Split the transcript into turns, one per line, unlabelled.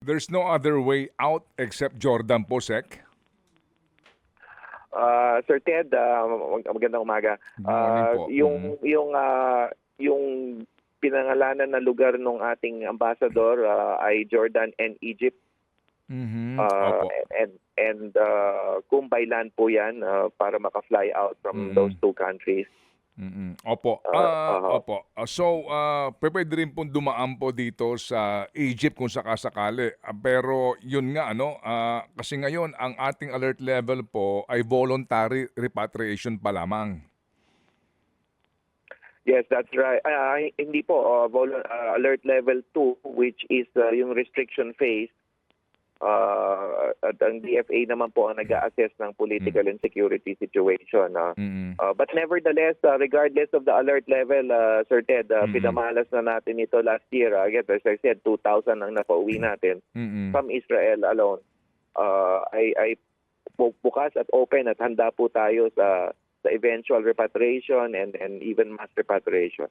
There's no other way out except Jordan po, Sec?
Sir Ted, magandang umaga.
Good morning po.
Yung pinangalanan na lugar ng ating ambassador ay Jordan and Egypt.
Opo.
Kung by land po yan para maka-fly out from those two countries.
Opo. Opo. So, pwede rin pong dumaan po dito sa Egypt kung sakasakali. Pero yun nga, kasi ngayon ang ating alert level po ay voluntary repatriation pa lamang.
Yes, that's right. Hindi po, alert level 2, which is yung restriction phase. At ang DFA naman po ang nag-a-assess ng political and security situation. But nevertheless, regardless of the alert level, Sir Ted, pinamalas na natin ito last year. Again, as I said, 2,000 ang napauwi natin from Israel alone. Ay bukas at open at handa po tayo sa eventual repatriation and even mass repatriation.